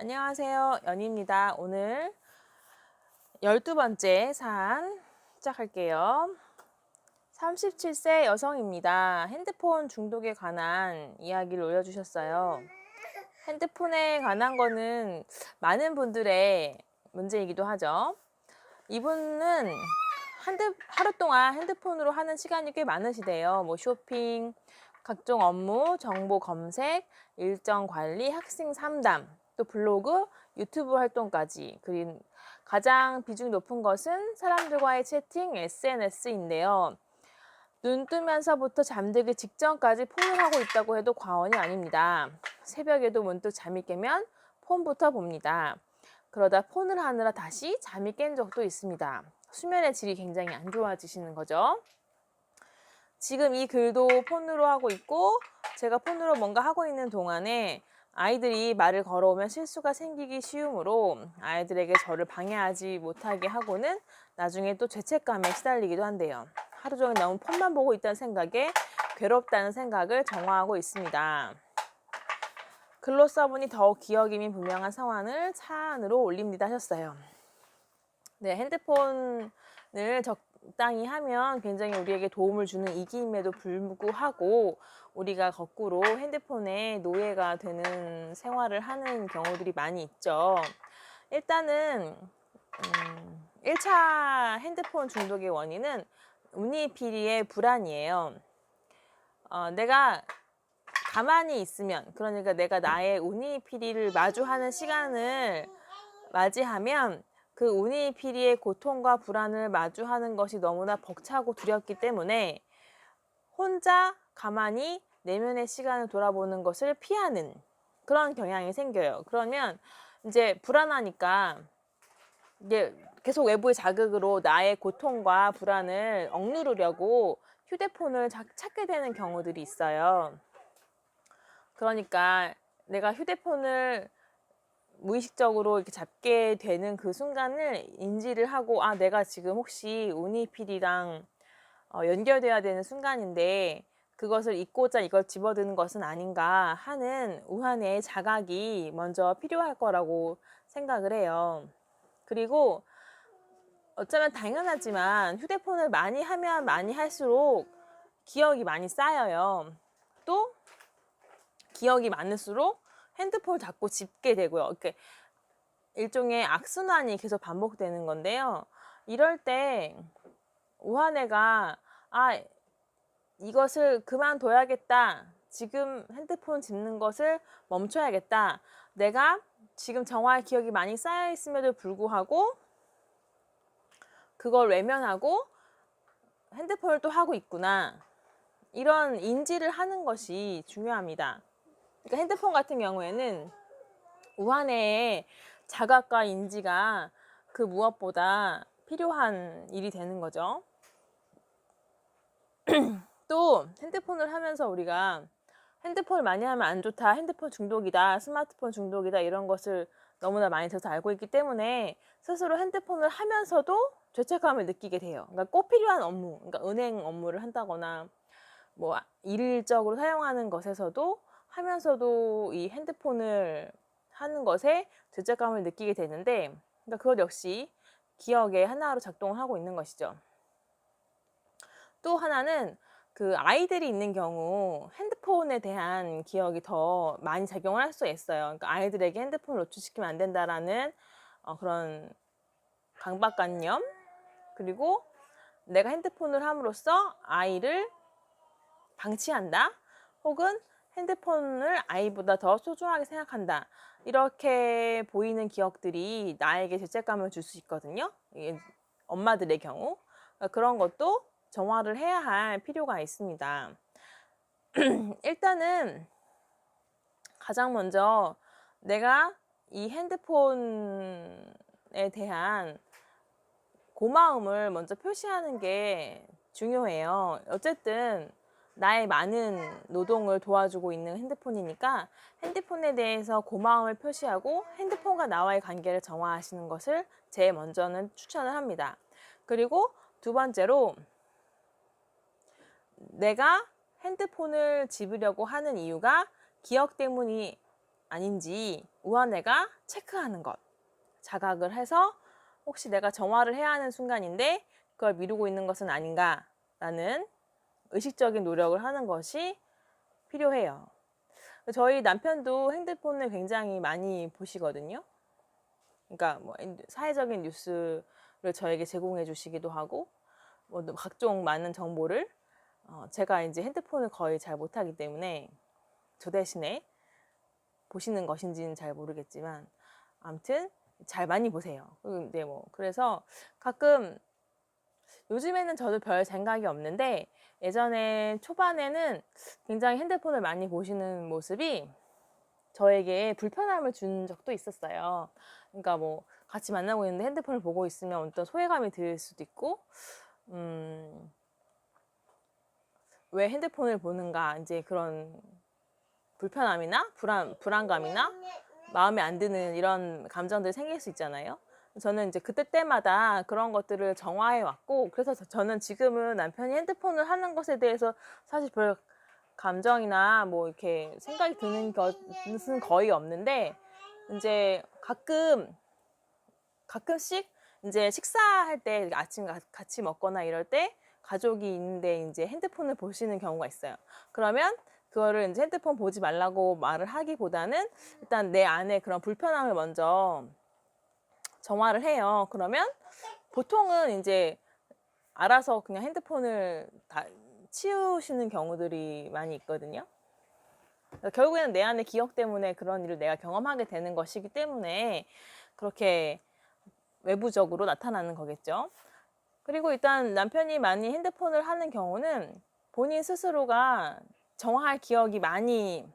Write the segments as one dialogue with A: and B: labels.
A: 안녕하세요. 연희입니다. 오늘 12번째 사안 시작할게요. 37세 여성입니다. 핸드폰 중독에 관한 이야기를 올려주셨어요. 핸드폰에 관한 거는 많은 분들의 문제이기도 하죠. 이분은 하루 동안 핸드폰으로 하는 시간이 꽤 많으시대요. 쇼핑, 각종 업무, 정보 검색, 일정 관리, 학생 상담, 또 블로그, 유튜브 활동까지. 그리고 가장 비중이 높은 것은 사람들과의 채팅, SNS인데요. 눈 뜨면서부터 잠들기 직전까지 폰을 하고 있다고 해도 과언이 아닙니다. 새벽에도 문득 잠이 깨면 폰부터 봅니다. 그러다 폰을 하느라 다시 잠이 깬 적도 있습니다. 수면의 질이 굉장히 안 좋아지시는 거죠. 지금 이 글도 폰으로 하고 있고 제가 폰으로 뭔가 하고 있는 동안에 아이들이 말을 걸어오면 실수가 생기기 쉬우므로 아이들에게 저를 방해하지 못하게 하고는 나중에 또 죄책감에 시달리기도 한대요. 하루 종일 너무 폰만 보고 있다는 생각에 괴롭다는 생각을 정화하고 있습니다. 글로 써보니 더욱 기억임이 분명한 상황을 차 안으로 올립니다 하셨어요. 네, 핸드폰을 적당히 하면 굉장히 우리에게 도움을 주는 이기임에도 불구하고 우리가 거꾸로 핸드폰의 노예가 되는 생활을 하는 경우들이 많이 있죠. 일단은 1차 핸드폰 중독의 원인은 운이피리의 불안이에요. 내가 가만히 있으면, 그러니까 내가 나의 운이피리를 마주하는 시간을 맞이하면 그 운이피리의 고통과 불안을 마주하는 것이 너무나 벅차고 두렵기 때문에 혼자 가만히 내면의 시간을 돌아보는 것을 피하는 그런 경향이 생겨요. 그러면 이제 불안하니까 이제 계속 외부의 자극으로 나의 고통과 불안을 억누르려고 휴대폰을 찾게 되는 경우들이 있어요. 그러니까 내가 휴대폰을 무의식적으로 이렇게 잡게 되는 그 순간을 인지를 하고 내가 지금 혹시 운이피리랑 연결돼야 되는 순간인데 그것을 잊고자 이걸 집어드는 것은 아닌가 하는 우한의 자각이 먼저 필요할 거라고 생각을 해요. 그리고 어쩌면 당연하지만 휴대폰을 많이 하면 많이 할수록 기억이 많이 쌓여요. 또 기억이 많을수록 핸드폰을 자꾸 짚게 되고요. 이렇게 일종의 악순환이 계속 반복되는 건데요. 이럴 때 우한애가 이것을 그만둬야겠다. 지금 핸드폰 짚는 것을 멈춰야겠다. 내가 지금 정화의 기억이 많이 쌓여 있음에도 불구하고 그걸 외면하고 핸드폰을 또 하고 있구나. 이런 인지를 하는 것이 중요합니다. 그러니까 핸드폰 같은 경우에는 우한의 자각과 인지가 그 무엇보다 필요한 일이 되는 거죠. 또 핸드폰을 하면서 우리가 핸드폰을 많이 하면 안 좋다, 핸드폰 중독이다, 스마트폰 중독이다 이런 것을 너무나 많이 들어서 알고 있기 때문에 스스로 핸드폰을 하면서도 죄책감을 느끼게 돼요. 그러니까 꼭 필요한 업무, 그러니까 은행 업무를 한다거나 일적으로 사용하는 것에서도 하면서도 이 핸드폰을 하는 것에 죄책감을 느끼게 되는데 그러니까 그것 역시 기억의 하나로 작동을 하고 있는 것이죠. 또 하나는 그 아이들이 있는 경우 핸드폰에 대한 기억이 더 많이 작용을 할 수 있어요. 그러니까 아이들에게 핸드폰을 노출시키면 안 된다라는 그런 강박관념, 그리고 내가 핸드폰을 함으로써 아이를 방치한다, 혹은 핸드폰을 아이보다 더 소중하게 생각한다, 이렇게 보이는 기억들이 나에게 죄책감을 줄 수 있거든요. 엄마들의 경우. 그러니까 그런 것도 정화를 해야 할 필요가 있습니다. 일단은 가장 먼저 내가 이 핸드폰에 대한 고마움을 먼저 표시하는 게 중요해요. 어쨌든 나의 많은 노동을 도와주고 있는 핸드폰이니까 핸드폰에 대해서 고마움을 표시하고 핸드폰과 나와의 관계를 정화하시는 것을 제일 먼저는 추천을 합니다. 그리고 두 번째로 내가 핸드폰을 집으려고 하는 이유가 기억 때문이 아닌지 우아내가 체크하는 것. 자각을 해서 혹시 내가 정화를 해야 하는 순간인데 그걸 미루고 있는 것은 아닌가라는 의식적인 노력을 하는 것이 필요해요. 저희 남편도 핸드폰을 굉장히 많이 보시거든요. 그러니까 뭐 사회적인 뉴스를 저에게 제공해 주시기도 하고 뭐 각종 많은 정보를 제가 이제 핸드폰을 거의 잘 못하기 때문에 저 대신에 보시는 것인지는 잘 모르겠지만 아무튼 잘 많이 보세요. 근데 뭐 그래서 가끔 요즘에는 저도 별 생각이 없는데 예전에 초반에는 굉장히 핸드폰을 많이 보시는 모습이 저에게 불편함을 준 적도 있었어요. 그러니까 뭐 같이 만나고 있는데 핸드폰을 보고 있으면 어떤 소외감이 들 수도 있고, 왜 핸드폰을 보는가 이제 그런 불편함이나 불안감이나 마음에 안 드는 이런 감정들이 생길 수 있잖아요. 저는 이제 그때 때마다 그런 것들을 정화해 왔고, 그래서 저는 지금은 남편이 핸드폰을 하는 것에 대해서 사실 별 감정이나 뭐 이렇게 생각이 드는 것은 거의 없는데, 이제 가끔씩 이제 식사할 때 아침 같이 먹거나 이럴 때 가족이 있는데 이제 핸드폰을 보시는 경우가 있어요. 그러면 그거를 이제 핸드폰 보지 말라고 말을 하기보다는 일단 내 안에 그런 불편함을 먼저 정화를 해요. 그러면 보통은 이제 알아서 그냥 핸드폰을 다 치우시는 경우들이 많이 있거든요. 결국에는 내 안의 기억 때문에 그런 일을 내가 경험하게 되는 것이기 때문에 그렇게 외부적으로 나타나는 거겠죠. 그리고 일단 남편이 많이 핸드폰을 하는 경우는 본인 스스로가 정화할 기억이 많이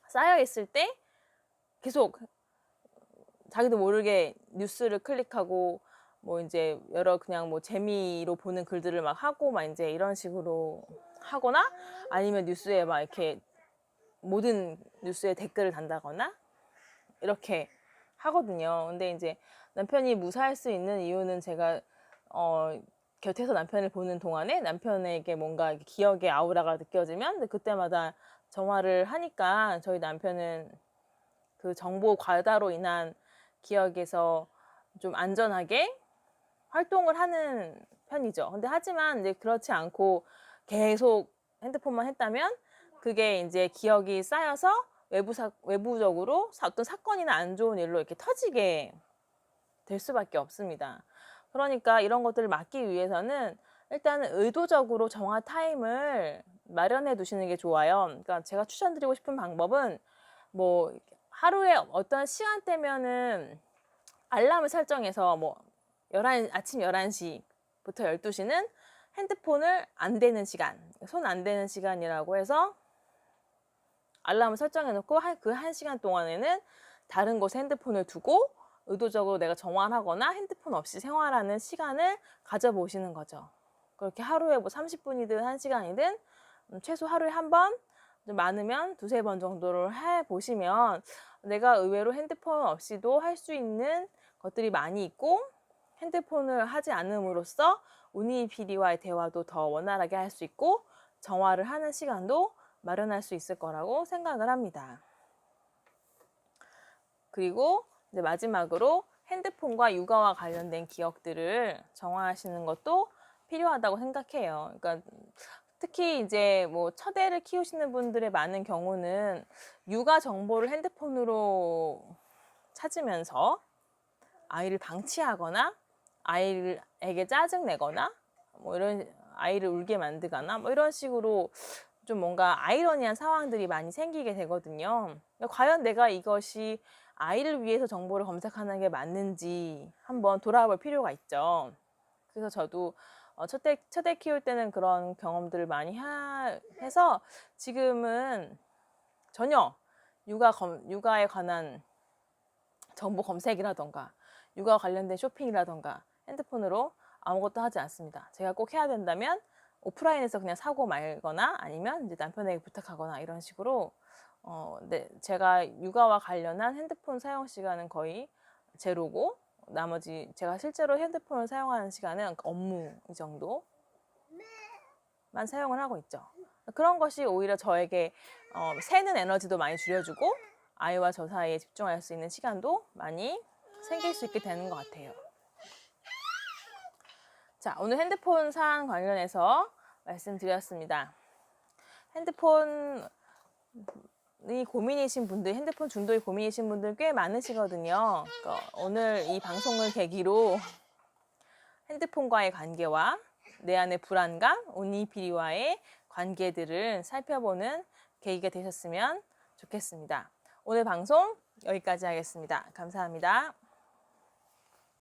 A: 쌓여 있을 때 계속 자기도 모르게 뉴스를 클릭하고 뭐 이제 여러 그냥 뭐 재미로 보는 글들을 막 하고 막 이제 이런 식으로 하거나 아니면 뉴스에 막 이렇게 모든 뉴스에 댓글을 단다거나 이렇게 하거든요. 근데 이제 남편이 무사할 수 있는 이유는 제가 곁에서 남편을 보는 동안에 남편에게 뭔가 기억의 아우라가 느껴지면 그때마다 정화를 하니까 저희 남편은 그 정보 과다로 인한 기억에서 좀 안전하게 활동을 하는 편이죠. 근데 하지만 이제 그렇지 않고 계속 핸드폰만 했다면 그게 이제 기억이 쌓여서 외부적으로 어떤 사건이나 안 좋은 일로 이렇게 터지게 될 수밖에 없습니다. 그러니까 이런 것들을 막기 위해서는 일단은 의도적으로 정화 타임을 마련해 두시는 게 좋아요. 그러니까 제가 추천드리고 싶은 방법은 뭐 하루에 어떤 시간대면은 알람을 설정해서 뭐 아침 11시부터 12시는 핸드폰을 안 대는 시간, 손 안 대는 시간이라고 해서 알람을 설정해 놓고 그 1시간 동안에는 다른 곳에 핸드폰을 두고 의도적으로 내가 정화하거나 핸드폰 없이 생활하는 시간을 가져보시는 거죠. 그렇게 하루에 뭐 30분이든 1시간이든 최소 하루에 한 번, 많으면 두세 번 정도를 해보시면 내가 의외로 핸드폰 없이도 할 수 있는 것들이 많이 있고 핸드폰을 하지 않음으로써 운이피디와의 대화도 더 원활하게 할 수 있고 정화를 하는 시간도 마련할 수 있을 거라고 생각을 합니다. 그리고 이제 마지막으로 핸드폰과 육아와 관련된 기억들을 정화하시는 것도 필요하다고 생각해요. 그러니까 특히 이제 뭐 첫애를 키우시는 분들의 많은 경우는 육아 정보를 핸드폰으로 찾으면서 아이를 방치하거나 아이에게 짜증 내거나 뭐 이런 아이를 울게 만들거나 뭐 이런 식으로 좀 뭔가 아이러니한 상황들이 많이 생기게 되거든요. 과연 내가 이것이 아이를 위해서 정보를 검색하는 게 맞는지 한번 돌아볼 필요가 있죠. 그래서 저도 첫애 키울 때는 그런 경험들을 많이 해서 지금은 전혀 육아에 관한 정보 검색이라던가 육아 관련된 쇼핑이라던가 핸드폰으로 아무것도 하지 않습니다. 제가 꼭 해야 된다면 오프라인에서 그냥 사고 말거나 아니면 이제 남편에게 부탁하거나 이런 식으로 네, 제가 육아와 관련한 핸드폰 사용 시간은 거의 제로고 나머지 제가 실제로 핸드폰을 사용하는 시간은 업무 이 정도만 사용을 하고 있죠. 그런 것이 오히려 저에게 새는 에너지도 많이 줄여주고 아이와 저 사이에 집중할 수 있는 시간도 많이 생길 수 있게 되는 것 같아요. 자, 오늘 핸드폰 사안 관련해서 말씀드렸습니다. 핸드폰이 고민이신 분들, 핸드폰 중독이 고민이신 분들 꽤 많으시거든요. 그러니까 오늘 이 방송을 계기로 핸드폰과의 관계와 내 안의 불안감, 온니피리와의 관계들을 살펴보는 계기가 되셨으면 좋겠습니다. 오늘 방송 여기까지 하겠습니다. 감사합니다.